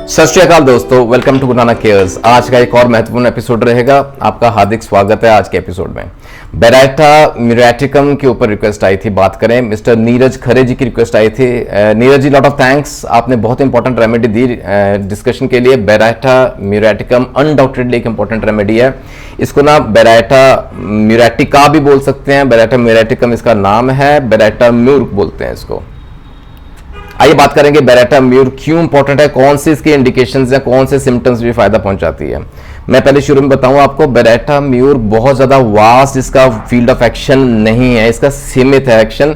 सत श्री अकाल दोस्तों, welcome to Guru Nanak cares. आज का एक और महत्वपूर्ण एपिसोड रहेगा। आपका हार्दिक स्वागत है आज के एपिसोड में। बेराटा म्यूरेटिकम के ऊपर रिक्वेस्ट आई थी, बात करें। मिस्टर नीरज खरे जी की रिक्वेस्ट आई थी। Neeraj ji, lot of thanks, आपने बहुत इंपॉर्टेंट रेमेडी दी डिस्कशन के लिए। बेराटा म्यूरेटिकम अनडाउटेडली एक इंपॉर्टेंट रेमेडी है। इसको ना बेराटा म्यूरेटिका भी बोल सकते हैं, बेराटा म्यूरेटिकम इसका नाम है, बेराटा म्यूर्क बोलते हैं इसको। आइए बात करेंगे बेराटा म्यूर क्यों इंपॉर्टेंट है, कौन से इसके इंडिकेशंस या कौन से सिम्टम्स भी फायदा पहुंचाती है। मैं पहले शुरू में बताऊं आपको, बेराटा म्यूर बहुत ज्यादा वास्ट इसका फील्ड ऑफ एक्शन नहीं है, इसका सीमित है एक्शन।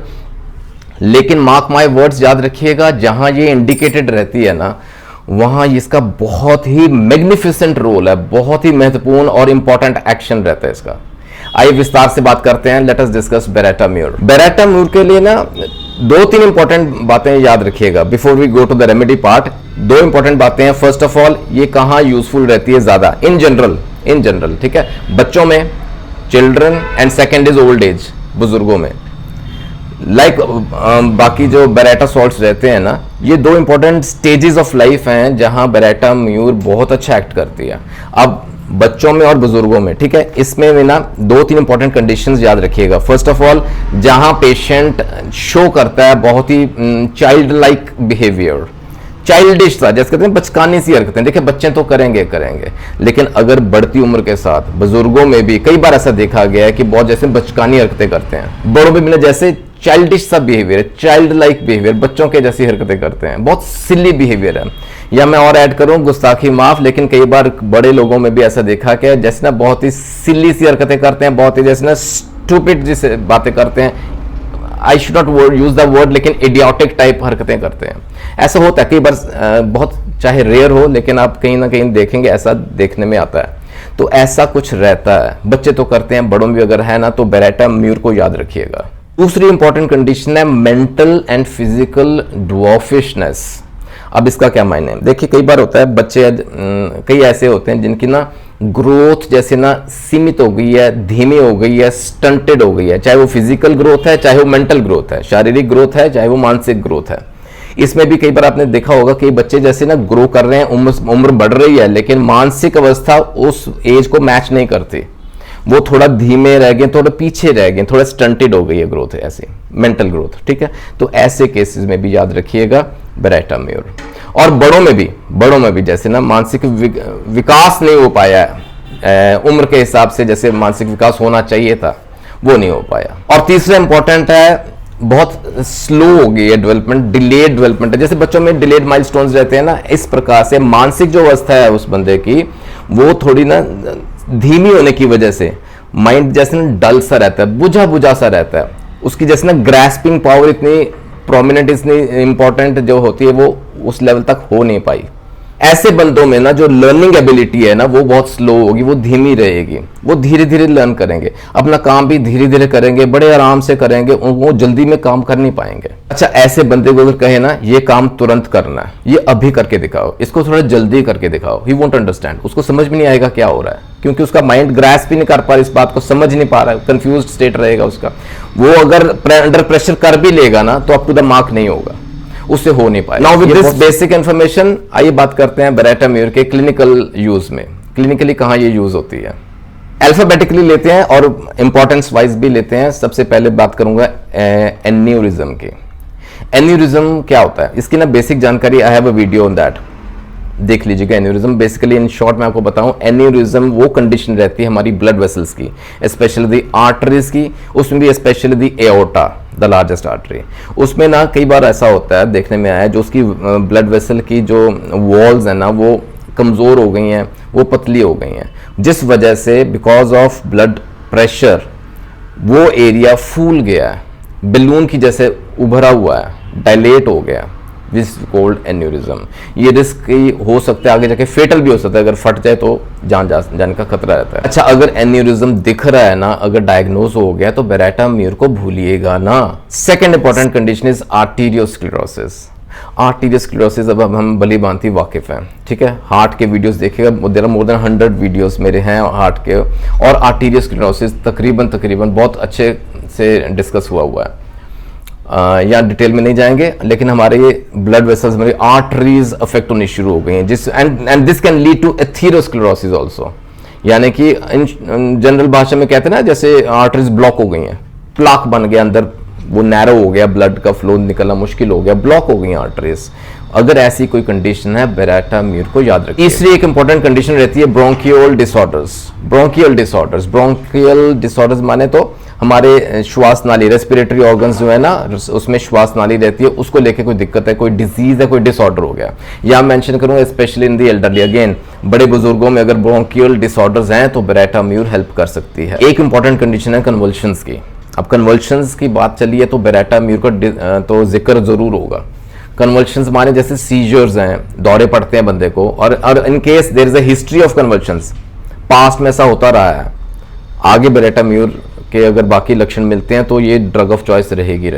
लेकिन मार्क माय वर्ड्स, याद रखिएगा, जहां ये इंडिकेटेड रहती है ना, वहां इसका बहुत ही मैग्निफिसेंट रोल है, बहुत ही महत्वपूर्ण और इंपॉर्टेंट एक्शन रहता है इसका। आइए विस्तार से बात करते हैं। Let us discuss baryta mur. Baryta mur के लिए ना दो तीन इंपॉर्टेंट बातें याद रखिएगा before we go to the remedy part. दो इंपॉर्टेंट बातें हैं। फर्स्ट ऑफ ऑल, ये कहां यूजफुल रहती है ज्यादा, इन जनरल, ठीक है, बच्चों में, children, and second is old age, बुजुर्गों में। बाकी जो बेराटा सॉल्ट्स रहते हैं ना, ये दो इंपॉर्टेंट स्टेजेस ऑफ लाइफ हैं जहां बेराटा म्यूर बहुत अच्छा एक्ट करती है। अब बच्चों में और बुजुर्गों में, ठीक है, इसमें भी ना दो तीन इंपॉर्टेंट कंडीशंस याद रखिएगा। फर्स्ट ऑफ ऑल, जहां पेशेंट शो करता है बहुत ही चाइल्ड लाइक बिहेवियर, चाइल्डिश सा, जैसे कहते हैं बचकानी सी हरकतें। देखिए, बच्चे तो करेंगे, लेकिन अगर बढ़ती उम्र के साथ बुजुर्गों में भी कई बार ऐसा देखा गया है कि बहुत जैसे बचकानी हरकतें करते हैं। बड़ों में भी जैसे चाइल्डिश सा बिहेवियर, चाइल्ड लाइक बिहेवियर, बच्चों के जैसी हरकतें करते हैं, बहुत सिली बिहेवियर है। या मैं और ऐड करूं, गुस्ताखी माफ, लेकिन कई बार बड़े लोगों में भी ऐसा देखा कि जैसे ना बहुत ही सिली सी हरकतें करते हैं, बहुत ही जैसे ना स्टूपिड जैसे बातें करते हैं। I should not use the word, लेकिन इडियोटिक टाइप हरकतें करते हैं। ऐसा होता है कई बार, बहुत चाहे रेयर हो, लेकिन आप कहीं ना कहीं देखेंगे ऐसा देखने में आता है। तो ऐसा कुछ रहता है, बच्चे तो करते हैं, बड़ों में भी अगर है ना, तो बेराटा म्यूर को याद रखिएगा। दूसरी इंपॉर्टेंट कंडीशन है मेंटल एंड फिजिकल ड्वार्फिशनेस। अब इसका क्या मायने है? देखिए, कई बार होता है बच्चे, कई ऐसे होते हैं जिनकी ना ग्रोथ जैसे ना सीमित हो गई है, धीमी हो गई है, स्टंटेड हो गई है। चाहे वो फिजिकल ग्रोथ है, चाहे वो मेंटल ग्रोथ है, शारीरिक ग्रोथ है, चाहे वो मानसिक ग्रोथ है। इसमें भी कई बार आपने देखा होगा कि बच्चे जैसे ना ग्रो कर रहे हैं, उम्र बढ़ रही है, लेकिन मानसिक अवस्था उस एज को मैच नहीं करती। वो थोड़ा धीमे रह गए, थोड़ा पीछे रह गए, थोड़ा स्टंटेड हो गई है ग्रोथ, ऐसे मेंटल ग्रोथ, ठीक है। तो ऐसे केसेस में भी याद रखिएगा बेराटा म्यूर। और बड़ों में भी जैसे ना मानसिक विकास नहीं हो पाया है, उम्र के हिसाब से जैसे मानसिक विकास होना चाहिए था, वो नहीं हो पाया। और तीसरा इंपॉर्टेंट है, बहुत स्लो हो गई है डेवलपमेंट, डिलेड डेवलपमेंट है। जैसे बच्चों में डिलेड माइलस्टोन्स रहते हैं ना, इस प्रकार से मानसिक जो अवस्था है उस बंदे की, वो थोड़ी ना धीमी होने की वजह से माइंड जैसे ना डल सा रहता है, बुझा सा रहता है। उसकी जैसे ना ग्रैस्पिंग पावर इतनी प्रोमिनेंट, इतनी इंपॉर्टेंट जो होती है, वो उस लेवल तक हो नहीं पाई। ऐसे बंदों में ना जो लर्निंग एबिलिटी है ना, वो बहुत स्लो होगी, वो धीमी रहेगी। वो धीरे धीरे लर्न करेंगे, अपना काम भी धीरे धीरे करेंगे, बड़े आराम से करेंगे, वो जल्दी में काम कर नहीं पाएंगे। अच्छा, ऐसे बंदे को अगर कहे ना ये काम तुरंत करना है, ये अभी करके दिखाओ, इसको थोड़ा जल्दी करके दिखाओ, ही वोंट अंडरस्टैंड। उसको समझ भी नहीं आएगा क्या हो रहा है, क्योंकि उसका माइंड ग्रैस्प भी नहीं कर पा रहा, इस बात को समझ नहीं पा रहा है, कंफ्यूज्ड स्टेट रहेगा उसका। वो अगर अंडर प्रेशर कर भी लेगा ना, तो अप टू द मार्क नहीं होगा, उससे हो नहीं पाएगा। Now with this basic information, आइए बात करते हैं बेराटा म्यूर के क्लिनिकल यूज में। क्लिनिकली कहां ये यूज होती है, अल्फाबेटिकली लेते हैं और इंपॉर्टेंस वाइज भी लेते हैं। सबसे पहले बात करूंगा एन्यूरिज्म की। एन्यूरिज्म क्या होता है, इसकी ना बेसिक जानकारी, I have a video on that, देख लीजिएगा। एन्यूरिज्म बेसिकली, इन शॉर्ट मैं आपको बताऊं, एन्यूरिज्म वो कंडीशन रहती है हमारी ब्लड वेसल्स की, स्पेशली दी आर्टरीज की, उसमें भी specially the aorta, the largest artery. उसमें ना कई बार ऐसा होता है, देखने में आया है, जो उसकी ब्लड वेसल की जो वॉल्स है ना, वो कमज़ोर हो गई हैं, वो पतली हो गई हैं, जिस वजह से बिकॉज ऑफ ब्लड प्रेशर वो एरिया फूल गया है, बैलून की जैसे उभरा हुआ है, डायलेट हो गया, दिस इज कॉल्ड एन्यूरिज्म। ये रिस्क हो सकता है, आगे जाके फेटल भी हो सकता है, अगर फट जाए तो जाने का खतरा रहता है। अच्छा, अगर एन्यूरिज्म दिख रहा है ना, अगर डायग्नोज हो गया, तो बेराटा म्यूर को भूलिएगा ना। Second important condition is arteriosclerosis. Arteriosclerosis, अब हम भली भांति वाकिफ हैं, ठीक है। हार्ट के वीडियोस देखिएगा, there are more than 100 videos मेरे हैं हार्ट के, और आर्टीरियोस्क्लेरोसिस तकरीबन बहुत अच्छे से डिस्कस हुआ है। या डिटेल में नहीं जाएंगे, लेकिन हमारे ये ब्लड वेसल्स, हमारी आर्टरीज अफेक्ट होनी शुरू हो गई हैं, जिस and this can lead to atherosclerosis also, यानी कि इन जनरल भाषा में कहते हैं ना, जैसे आर्टरीज ब्लॉक हो गई हैं, प्लाक बन गया अंदर, वो नैरो हो गया, ब्लड का फ्लो निकलना मुश्किल हो गया, ब्लॉक हो गई आर्टरीज। अगर ऐसी कोई कंडीशन है, बेरेटा म्यूर को याद रखिए। तीसरी एक इंपॉर्टेंट कंडीशन रहती है bronchial disorders. Bronchial disorders, bronchial disorders माने तो हमारे श्वास नाली, रेस्पिरेटरी ऑर्गन्स जो है ना, उसमें श्वास नाली रहती है, उसको लेके कोई दिक्कत है, कोई डिजीज है, कोई डिसऑर्डर हो गया। या मेंशन करूंगा specially in the elderly, again बड़े बुजुर्गों में अगर ब्रोंकियल डिसऑर्डर्स हैं तो बेरेटा म्यूर हेल्प कर सकती है। एक इंपॉर्टेंट कंडीशन है कन्वल्शंस की। अब कन्वल्शंस की बात चली है तो बेरेटा म्यूर का तो जिक्र जरूर होगा। कन्वल्शंस माने जैसे सीजर्स हैं, दौरे पड़ते हैं बंदे को, और in case there is a history of convulsions, past में ऐसा होता रहा है, आगे बेरेटा म्यूर के अगर बाकी लक्षण मिलते हैं तो ये ड्रग ऑफ चॉइस रहेगी।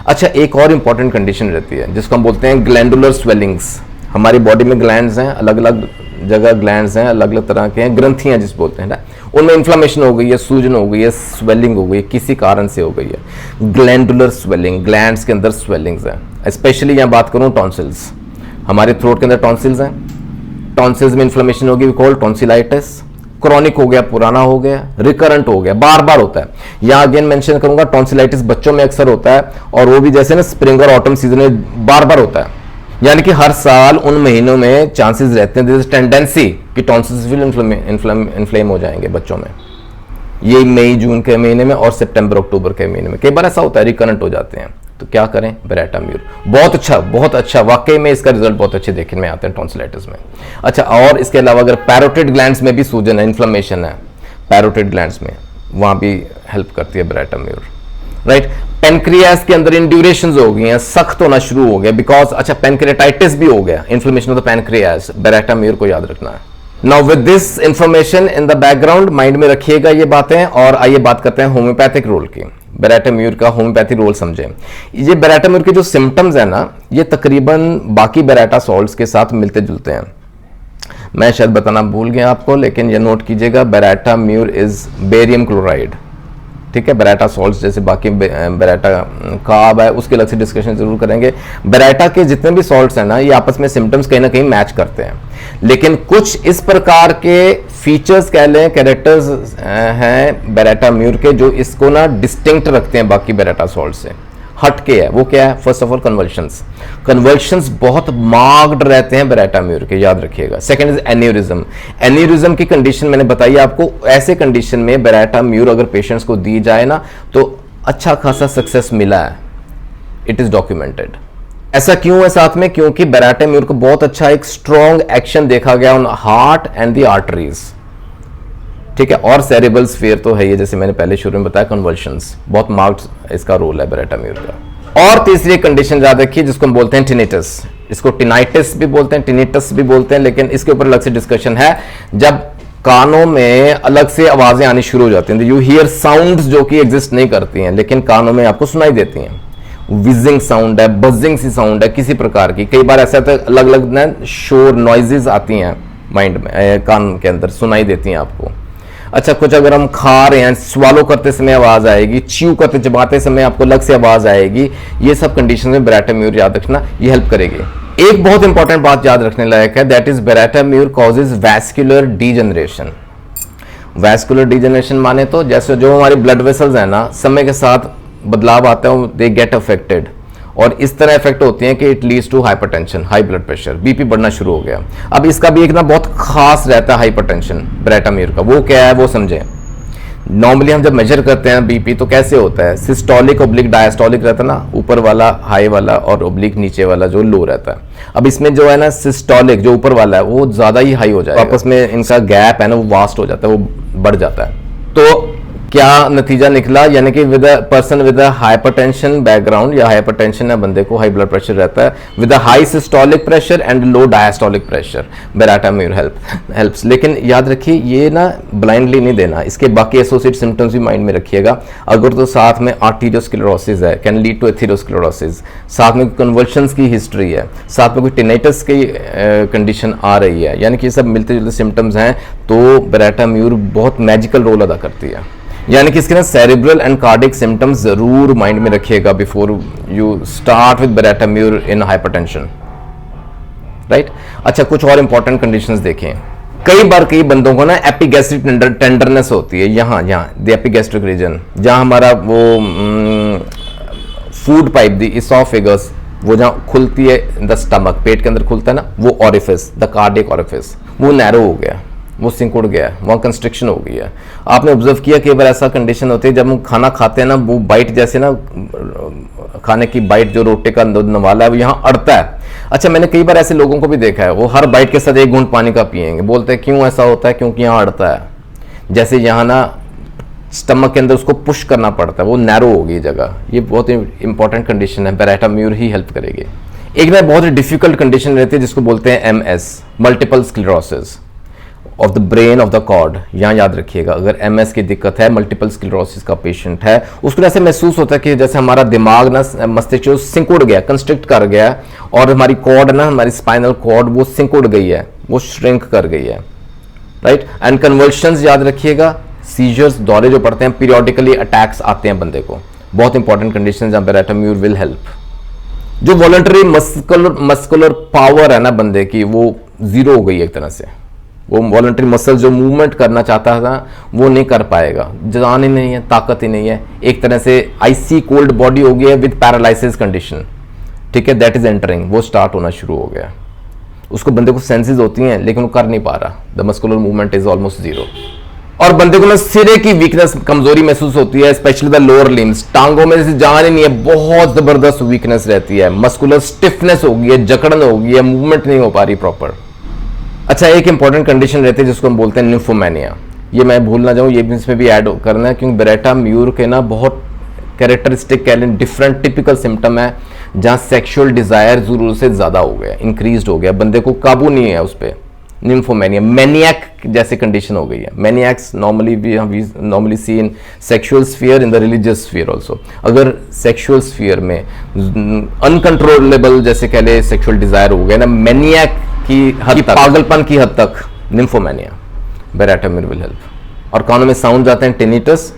अच्छा, एक और इंपॉर्टेंट कंडीशन रहती है जिसको हम बोलते हैं ग्लैंडुलर स्वेलिंग्स। हमारी बॉडी में ग्लैंड्स हैं, अलग अलग जगह ग्लैंड्स हैं, अलग अलग तरह के हैं, ग्रंथियां जिस बोलते हैं ना, उनमें इन्फ्लामेशन हो गई है, सूजन हो गई है, स्वेलिंग हो गई है, किसी कारण से हो गई है, ग्लैंडुलर स्वेलिंग, ग्लैंड्स के अंदर स्वेलिंग्स हैं। स्पेशली यहाँ बात करूँ टॉन्सिल्स, हमारे थ्रोट के अंदर टॉन्सिल्स हैं, टॉन्सिल्स में इन्फ्लामेशन होगी, वी कॉल टॉन्सिलाइटिस। क्रॉनिक हो गया, पुराना हो गया, रिकरेंट हो गया, बार बार होता है। यहाँ अगेन मेंशन करूंगा टॉन्सिलाइटिस बच्चों में अक्सर होता है, और वो भी जैसे ना स्प्रिंग और ऑटम सीजन में बार बार होता है, यानी कि हर साल उन महीनों में चांसेस रहते हैं, दिस टेंडेंसी कि टॉन्सिल्स विल इन्फ्लेम हो जाएंगे बच्चों में, ये मई जून के महीने में और सितंबर अक्टूबर के महीने में कई बार ऐसा होता है, रिकरेंट हो जाते हैं। तो क्या करें, बेरेटा म्यूर बहुत अच्छा, वाकई में इसका रिजल्ट बहुत अच्छे देखने में आते हैं टॉन्सिलाइटिस में। अच्छा, और इसके अलावा अगर पैरोटिड ग्लैंड्स में भी सूजन है, इन्फ्लेमेशन है पैरोटिड ग्लैंड्स में, वहां भी हेल्प करती है बेरेटा म्यूर। राइट, पेनक्रियास के अंदर इंड्यूरेशंस हो गई हैं, सख्त होना शुरू हो गया बिकॉज, अच्छा पेनक्रियाटाइटिस भी हो गया, inflammation of the pancreas, baryta mur को याद रखना है। Now with this information in the background, mind में रखिएगा ये बातें, और आइए बात करते हैं होम्योपैथिक रोल की। बेरेटा म्यूर का होम्योपैथी रोल समझें। ये बेरेटा म्यूर के जो सिम्टम्स है ना, ये तकरीबन बाकी बेरेटा सॉल्ट्स के साथ मिलते जुलते हैं। मैं शायद बताना भूल गया आपको, लेकिन ये नोट कीजिएगा, baryta mur is barium chloride. ठीक है, बेरेटा सॉल्ट्स जैसे बाकी बेरेटा कार्ब है, उसके अलग से डिस्कशन जरूर करेंगे। बेरेटा के जितने भी सॉल्ट्स हैं ना, ये आपस में सिम्टम्स कहीं ना कहीं मैच करते हैं, लेकिन कुछ इस प्रकार के फीचर्स कह लें, कैरेक्टर्स हैं बेरेटा म्यूर के, जो इसको ना डिस्टिंक्ट रखते हैं बाकी बेरेटा सॉल्ट से, हटके है। वो क्या है? फर्स्ट ऑफ ऑल कन्वल्शंस बहुत मार्क्ड रहते हैं बेरेटा म्यूर के, याद रखिएगा। Second is aneurysm. एन्यूरिज्म की कंडीशन मैंने बताई आपको, ऐसे कंडीशन में बेरेटा म्यूर अगर पेशेंट्स को दी जाए ना, तो अच्छा खासा सक्सेस मिला है, इट इज डॉक्यूमेंटेड। ऐसा क्यों है साथ में? क्योंकि बेरेटा म्यूर को बहुत अच्छा एक स्ट्रॉन्ग एक्शन देखा गया on heart and the arteries. ठीक है, और सेरेब्रल स्फीयर तो है ये, जैसे मैंने पहले शुरू में बताया, कन्वल्शंस बहुत मार्क्ड इसका रोल है बेरेटा म्यूर का। और तीसरी कंडीशन याद रखिए जिसको हम बोलते हैं टिनिटस। इसको टिनाइटिस भी बोलते हैं, टिनिटस भी बोलते हैं, लेकिन इसके ऊपर अलग से डिस्कशन है। जब कानों में अलग से आवाजें आनी शुरू हो जाती हैं, यू हियर साउंड्स जो कि एग्जिस्ट नहीं करती हैं, लेकिन कानों में आपको सुनाई देती हैं। विजिंग साउंड है, बजिंग सी साउंड है, किसी प्रकार की। कई बार ऐसा तो अलग अलग ना शोर नॉइजेस आती हैं माइंड में, कान के अंदर सुनाई देती हैं आपको। अच्छा, कुछ अगर हम खा रहे हैं, स्वालो करते समय आवाज आएगी, च्यू करते चबाते समय आपको अलग से आवाज आएगी। ये सब कंडीशन में बेरेटा म्यूर याद रखना, ये हेल्प करेगी। एक बहुत इंपॉर्टेंट बात याद रखने लायक है, that is baryta mur causes vascular degeneration. Vascular degeneration माने तो जैसे जो हमारे ब्लड वेसल्स है ना, समय के साथ बदलाव आता है, दे गेट अफेक्टेड, और इस तरह इफेक्ट होती है कि it leads to hypertension, high blood pressure, BP बढ़ना शुरू हो गया। अब इसका भी एक ना बहुत खास रहता है हाइपरटेंशन बेरेटा म्यूर का, वो क्या है वो समझें। नॉर्मली हम जब मेजर करते हैं बीपी तो कैसे होता है? सिस्टोलिक ओब्लिक डायस्टोलिक रहता है ना, ऊपर वाला हाई वाला और ओब्लिक नीचे वाला जो लो रहता है। अब इसमें जो है ना सिस्टोलिक जो ऊपर वाला है वो ज्यादा ही हाई हो जाएगा, आपस में इनका गैप है ना वो वास्ट हो जाता है, वो बढ़ जाता है। तो क्या नतीजा निकला? यानी कि with a person with a hypertension background या हाइपरटेंशन है बंदे को, हाई ब्लड प्रेशर रहता है, with a high systolic pressure and low diastolic pressure, baryta mur helps. लेकिन याद रखिए ये ना ब्लाइंडली नहीं देना, इसके बाकी एसोसिएट सिम्टम्स भी माइंड में रखिएगा। अगर तो साथ में आर्टीरियोस्क्लेरोसिस है, कैन लीड टू एथेरोस्क्लेरोसिस, साथ में कन्वल्शंस की हिस्ट्री है, साथ में कोई टिनाइटिस की कंडीशन आ रही है, यानी कि सब मिलते जुलते सिम्टम्स हैं, तो बेरेटा म्यूर बहुत मैजिकल रोल अदा करती है। यानी कि इसके ना सेरेब्रल एंड कार्डिक सिम्टम्स जरूर माइंड में रखिएगा before you start with baryta mur in hypertension, right. अच्छा, कुछ और इंपॉर्टेंट कंडीशंस देखें। कई बार कई बंदों को ना एपिगैस्ट्रिक टेंडरनेस होती है, यहाँ द एपिगैस्ट्रिक रीजन, जहाँ हमारा वो फूड पाइप द इसोफेगस, वो जहाँ खुलती है द स्टमक, पेट के अंदर खुलता है ना, वो ऑरिफिस, द कार्डियक ऑरिफिस, वो नैरो हो गया, वो सिंकुड़ गया, वहाँ कंस्ट्रिक्शन हो गई है। आपने ऑब्जर्व किया कई बार ऐसा कंडीशन होती है जब हम खाना खाते हैं ना, वो बाइट जैसे ना, खाने की बाइट जो रोटे का नवाला है वो यहाँ अड़ता है। अच्छा, मैंने कई बार ऐसे लोगों को भी देखा है, वो हर बाइट के साथ एक घूंट पानी का पिएंगे, बोलते हैं क्यों ऐसा होता है, क्योंकि यहाँ अड़ता है, जैसे यहाँ ना स्टमक के अंदर उसको पुश करना पड़ता है, वो नैरो होगी जगह। ये बहुत इंपॉर्टेंट कंडीशन है, बेरेटाम्यूर ही हेल्प करेगी। एक ना बहुत ही डिफिकल्ट कंडीशन रहती है जिसको बोलते हैं MS, multiple sclerosis of the brain of the cord. यहाँ याद रखिएगा, अगर MS की दिक्कत है, मल्टीपल स्क्लेरोसिस का पेशेंट है, उसको ऐसे महसूस होता है कि जैसे हमारा दिमाग ना, मस्तिष्क सिंकुड़ गया, कंस्ट्रिक्ट कर गया, और हमारी कॉर्ड ना, हमारी स्पाइनल कॉर्ड वो सिंकुड़ गई है, वो श्रिंक कर गई है, राइट। एंड कन्वर्शंस याद रखिएगा, सीजर्स, दौरे जो पड़ते हैं, पीरियोडिकली अटैक्स आते हैं बंदे को, बहुत इंपॉर्टेंट कंडीशन जहाँ बेरेटाम्यूर विल हेल्प। जो वॉलंटरी मस्कुलर पावर है ना बंदे की, वो जीरो हो गई है एक तरह से, वो वॉलंटरी मसल जो मूवमेंट करना चाहता था वो नहीं कर पाएगा, जान ही नहीं है, ताकत ही नहीं है, एक तरह से आइसी कोल्ड बॉडी हो गई है विद पैरालिसिस कंडीशन, ठीक है, दैट इज एंटरिंग, वो स्टार्ट होना शुरू हो गया। उसको बंदे को सेंसेस होती हैं लेकिन वो कर नहीं पा रहा, the muscular movement is almost zero. और बंदे को ना सिरे की वीकनेस, कमजोरी महसूस होती है, स्पेशली द लोअर लिम्स, टांगों में जैसे जान ही नहीं है, बहुत जबरदस्त वीकनेस रहती है, मस्कुलर स्टिफनेस हो गई है, जकड़न हो गई है, मूवमेंट नहीं हो पा रही प्रॉपर। अच्छा, एक इंपॉर्टेंट कंडीशन रहती है जिसको हम बोलते हैं निम्फोमेनिया, ये मैं भूल ना जाऊं, ये भी इसमें भी ऐड करना है, क्योंकि बेरेटाम्यूर के ना बहुत कैरेक्टरिस्टिक डिफरेंट टिपिकल सिम्टम है जहां सेक्सुअल डिजायर जरूर से ज्यादा हो गया, इंक्रीज हो गया, बंदे को काबू नहीं है उस पर। निम्फोमेनिया, मैनियक जैसी कंडीशन हो गई है। Maniacs normally normally see in sexual sphere, in the religious sphere also. अगर सेक्सुअल स्फीयर में अनकंट्रोलेबल जैसे कह ले सेक्सुअल डिजायर हो गया ना, मैनियक की हद तक, पागलपन की हद तक, निम्फोमेनिया, बेरेटाम्यूर विल हेल्प। और कानों में साउंड आते हैं, टिनिटस।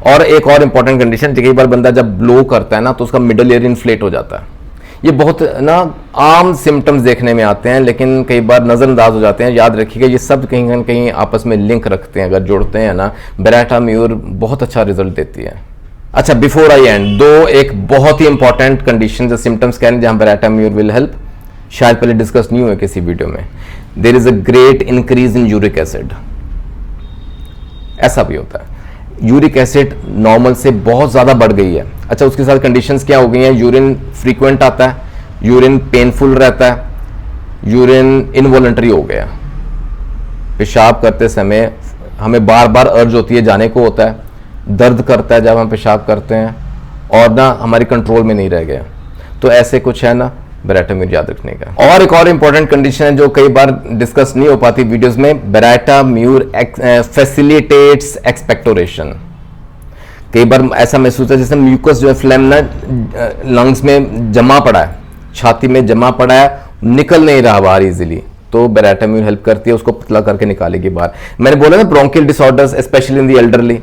और एक और इंपॉर्टेंट कंडीशन, कई बार बंदा जब ब्लो करता है ना तो उसका मिडल ईयर इन्फ्लेट हो जाता है। ये बहुत ना आम सिम्टम्स देखने में आते हैं लेकिन कई बार नज़रअंदाज हो जाते हैं। याद रखिएगा ये सब कहीं ना कहीं आपस में लिंक रखते हैं, अगर जोड़ते हैं ना, बेरेटाम्यूर बहुत अच्छा रिजल्ट देती है। अच्छा, बिफोर आई एंड, एक बहुत ही इंपॉर्टेंट कंडीशन जो सिम्टम्स कह रहे हैं जहां बेरेटाम्यूर विल हेल्प, शायद पहले डिस्कस नहीं हुए किसी वीडियो में। There is a great increase in uric acid. ऐसा भी होता है, यूरिक एसिड नॉर्मल से बहुत ज़्यादा बढ़ गई है। अच्छा, उसके साथ कंडीशंस क्या हो गई हैं, यूरिन फ्रीक्वेंट आता है, यूरिन पेनफुल रहता है, यूरिन इनवॉलंटरी हो गया, पेशाब करते समय हमें बार बार अर्ज होती है जाने को होता है, दर्द करता है जब हम पेशाब करते हैं, और ना हमारी कंट्रोल में नहीं रह गया। तो ऐसे कुछ है ना बेरेटाम्यूर याद रखने का। और एक और इंपॉर्टेंट कंडीशन है जो कई बार डिस्कस नहीं हो पाती वीडियोस में, बेरेटाम्यूर फैसिलिटेट्स एक्सपेक्टोरेशन। कई बार ऐसा महसूस है जैसे म्यूकस जो है, फ्लेम ना लंग्स में जमा पड़ा है, छाती में जमा पड़ा है, निकल नहीं रहा बाहर इजीली, तो बेरेटाम्यूर हेल्प करती है, उसको पतला करके निकालेगी बाहर। मैंने बोला ना bronchial disorders specially in the elderly,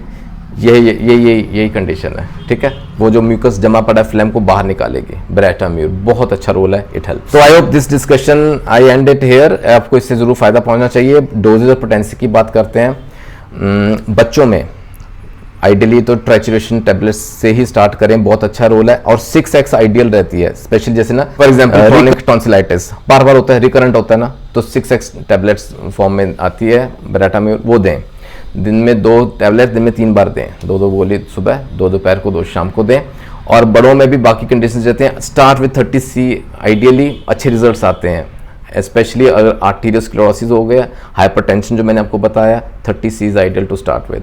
यही कंडीशन है, ठीक है। वो जो म्यूकस जमा पड़ा है फ्लेम को बाहर निकालेगी, बेरेटाम्यूर बहुत अच्छा रोल है, इट हेल्प। तो I hope this discussion I and it here, आपको इससे जरूर फायदा पहुंचना चाहिए। डोजेज और पोटेंसी की बात करते हैं। बच्चों में आइडियली तो ट्राइचुरेशन टैबलेट्स से ही स्टार्ट करें, बहुत अच्छा रोल है। और 6x आइडियल रहती है, स्पेशली जैसे ना फॉर एग्जांपल क्रोनिक टॉन्सिलाइटिस बार बार होता है, रिकरेंट होता है ना, तो 6x टैबलेट्स फॉर्म में आती है बेरेटाम्यूर, वो दें। दिन में 2 टैबलेट, दिन में 3 बार दें, 2 गोली सुबह, 2 दोपहर को, 2 शाम को दें। और बड़ों में भी बाकी कंडीशन रहते हैं, स्टार्ट विथ 30C आइडियली अच्छे रिजल्ट्स आते हैं। स्पेशली अगर आर्टीरियोस्क्लेरोसिस हो गया, हाइपरटेंशन जो मैंने आपको बताया, 30C is ideal to start with.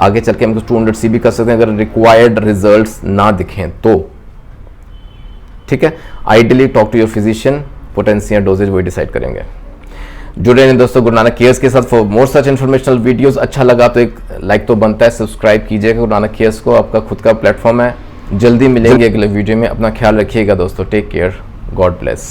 आगे चल के हम 200C भी कर सकते हैं अगर रिक्वायर्ड रिजल्ट्स ना दिखें तो, ठीक है। Ideally talk to your physician, potency या डोजेज वही डिसाइड करेंगे। जुड़े रहें दोस्तों गुरु नानक केयर्स के साथ for more such informational videos. अच्छा लगा तो एक लाइक तो बनता है, सब्सक्राइब कीजिएगा गुरु नानक केयर्स को, आपका खुद का प्लेटफॉर्म है। जल्दी मिलेंगे अगले वीडियो में, अपना ख्याल रखिएगा दोस्तों, टेक केयर, गॉड ब्लेस।